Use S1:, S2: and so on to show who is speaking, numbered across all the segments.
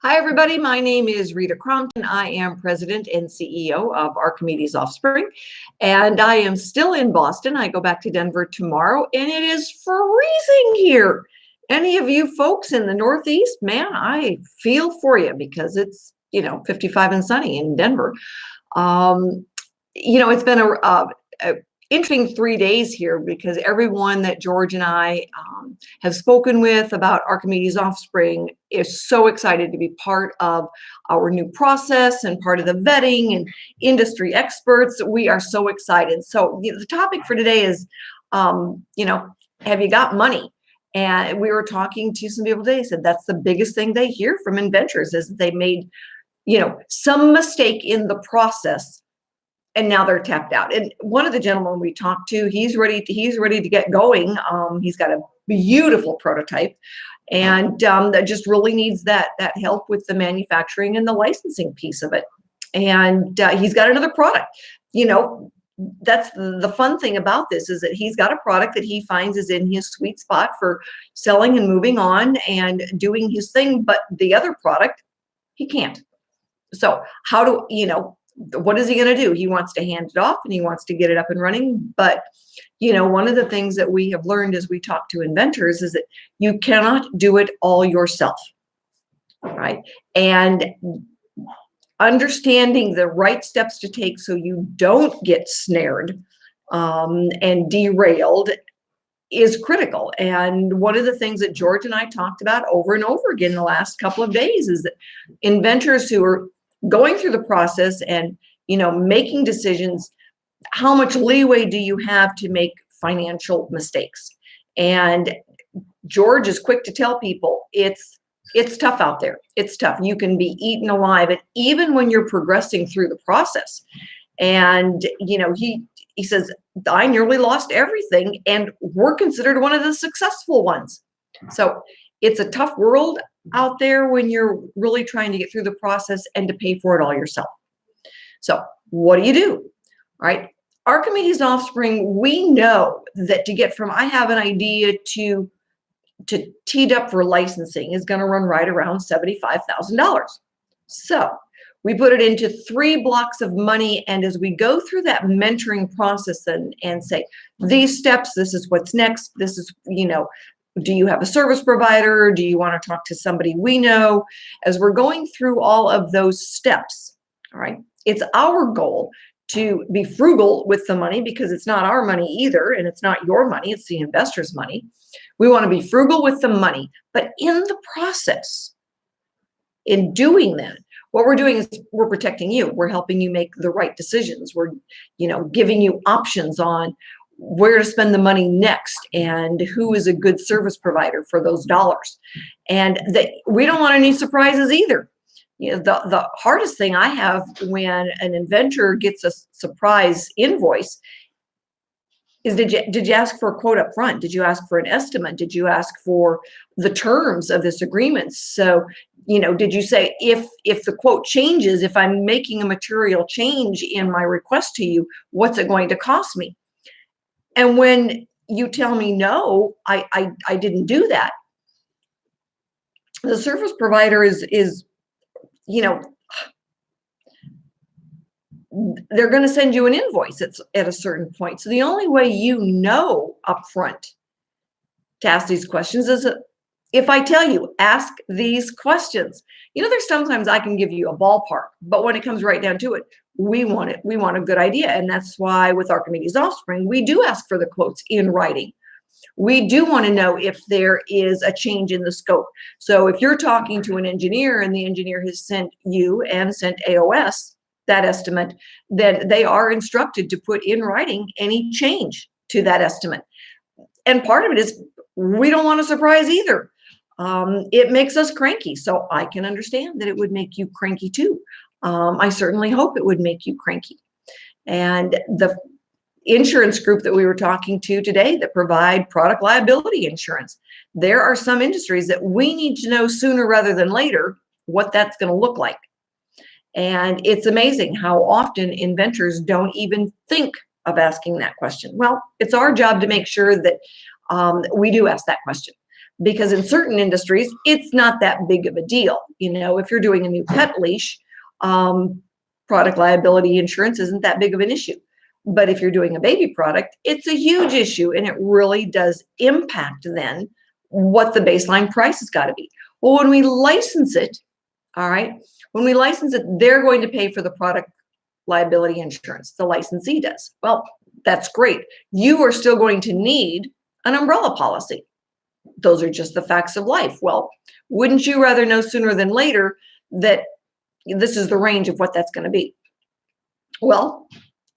S1: Hi, everybody. My name is Rita Crompton. I am president and CEO of Archimedes Offspring, and I am still in Boston. I go back to Denver tomorrow, and it is freezing here. Any of you folks in the Northeast, man, I feel for you because it's, 55 and sunny in Denver. Um, it's been a interesting 3 days here because everyone that George and I have spoken with about Archimedes Offspring is so excited to be part of our new process and part of the vetting and industry experts. We are so excited. So the topic for today is, have you got money? And we were talking to some people today, said that's the biggest thing they hear from inventors is they made, some mistake in the process and now they're tapped out. And one of the gentlemen we talked to, he's ready to get going. He's got a beautiful prototype, and that just really needs that help with the manufacturing and the licensing piece of it. And he's got another product. That's the fun thing about this is that he's got a product that he finds is in his sweet spot for selling and moving on and doing his thing. But the other product, he can't. So what is he going to do? He wants to hand it off and he wants to get it up and running. But, one of the things that we have learned as we talk to inventors is that you cannot do it all yourself, right? And understanding the right steps to take so you don't get snared and derailed is critical. And one of the things that George and I talked about over and over again the last couple of days is that inventors who are going through the process and making decisions, how much leeway do you have to make financial mistakes? And George is quick to tell people it's tough out there. It's tough. You can be eaten alive, and even when you're progressing through the process. And he says, I nearly lost everything, and we're considered one of the successful ones. So it's a tough world out there when you're really trying to get through the process and to pay for it all yourself. So what do? All right. Archimedes Offspring, we know that to get from I have an idea to teed up for licensing is going to run right around $75,000. So we put it into 3 blocks of money. And as we go through that mentoring process and say, these steps, this is what's next. This is, do you have a service provider? Do you want to talk to somebody we know? As we're going through all of those steps, all right, it's our goal to be frugal with the money because it's not our money either, and it's not your money, it's the investor's money. We want to be frugal with the money, but in the process, in doing that, what we're doing is we're protecting you. We're helping you make the right decisions. We're, giving you options on where to spend the money next and who is a good service provider for those dollars. And we don't want any surprises either. The hardest thing I have when an inventor gets a surprise invoice is did you ask for a quote up front? Did you ask for an estimate? Did you ask for the terms of this agreement? So, did you say if the quote changes, if I'm making a material change in my request to you, what's it going to cost me? And when you tell me, no, I didn't do that, the service provider is they're going to send you an invoice at a certain point. So the only way upfront to ask these questions is if I tell you, ask these questions. There's sometimes I can give you a ballpark, but when it comes right down to it, we want a good idea. And that's why with Archimedes Offspring, we do ask for the quotes in writing. We do want to know if there is a change in the scope. So if you're talking to an engineer and the engineer has sent you and sent AOS that estimate, then they are instructed to put in writing any change to that estimate. And part of it is we don't want a surprise either. It makes us cranky. So I can understand that it would make you cranky too. I certainly hope it would make you cranky. And the insurance group that we were talking to today that provide product liability insurance, there are some industries that we need to know sooner rather than later what that's going to look like. And it's amazing how often inventors don't even think of asking that question. Well, it's our job to make sure that we do ask that question. because in certain industries, it's not that big of a deal. If you're doing a new pet leash, product liability insurance isn't that big of an issue. But if you're doing a baby product, it's a huge issue, and it really does impact then what the baseline price has got to be. Well, when we license it, all right, when we license it, they're going to pay for the product liability insurance. The licensee does. Well, that's great. You are still going to need an umbrella policy. Those are just the facts of life. Well, wouldn't you rather know sooner than later that this is the range of what that's going to be? Well,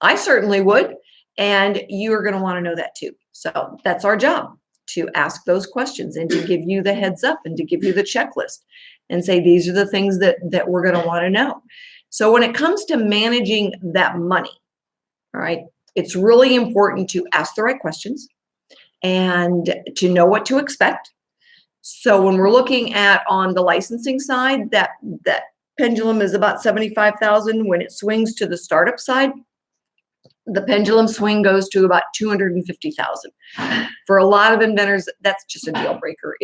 S1: I certainly would, and you're going to want to know that too. So that's our job, to ask those questions and to give you the heads up and to give you the checklist and say, these are the things that we're going to want to know. So when it comes to managing that money, all right, it's really important to ask the right questions and to know what to expect. So when we're looking at on the licensing side, that pendulum is about 75,000. When it swings to the startup side, the pendulum swing goes to about 250,000. For a lot of inventors, that's just a deal breaker.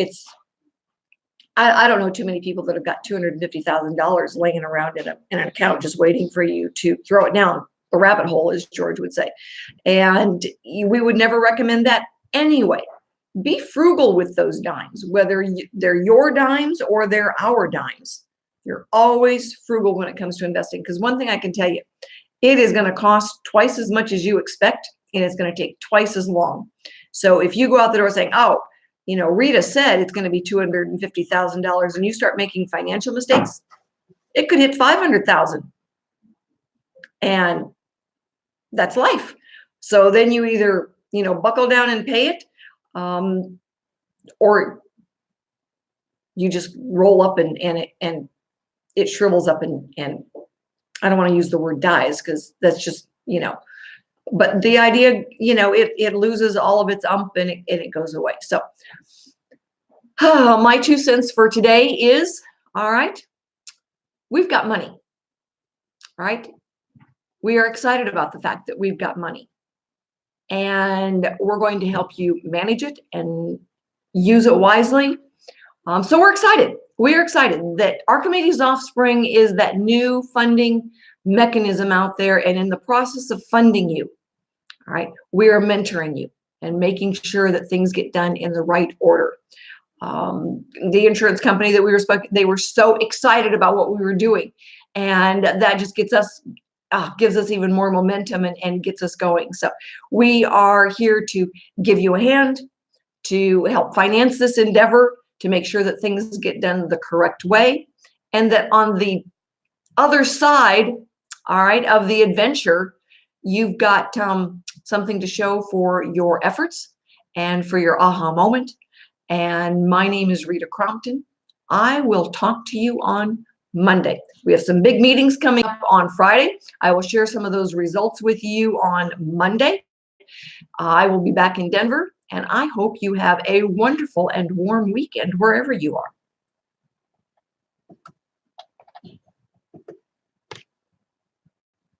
S1: I don't know too many people that have got $250,000 laying around in an account just waiting for you to throw it down the rabbit hole, as George would say. And we would never recommend that anyway. Be frugal with those dimes, whether they're your dimes or they're our dimes. You're always frugal when it comes to investing, because one thing I can tell you, it is going to cost twice as much as you expect, and it's going to take twice as long. So if you go out the door saying, oh, Rita said it's going to be $250,000, and you start making financial mistakes, it could hit 500,000. And that's life. So then you either, buckle down and pay it, or you just roll up and it shrivels up and I don't want to use the word dies, because that's just, but the idea, it loses all of its ump and it goes away. So my 2 cents for today is, all right, we've got money. All right. We are excited about the fact that we've got money, and we're going to help you manage it and use it wisely. So we're excited. We're excited that Archimedes Offspring is that new funding mechanism out there, and in the process of funding you, all right, we are mentoring you and making sure that things get done in the right order. The insurance company that we respect, they were so excited about what we were doing, and that just gives us even more momentum and gets us going. So we are here to give you a hand, to help finance this endeavor, to make sure that things get done the correct way, and that on the other side, all right, of the adventure, you've got something to show for your efforts and for your aha moment. And my name is Rita Crompton. I will talk to you on Monday. We have some big meetings coming up on Friday. I will share some of those results with you on Monday. I will be back in Denver, and I hope you have a wonderful and warm weekend wherever you are.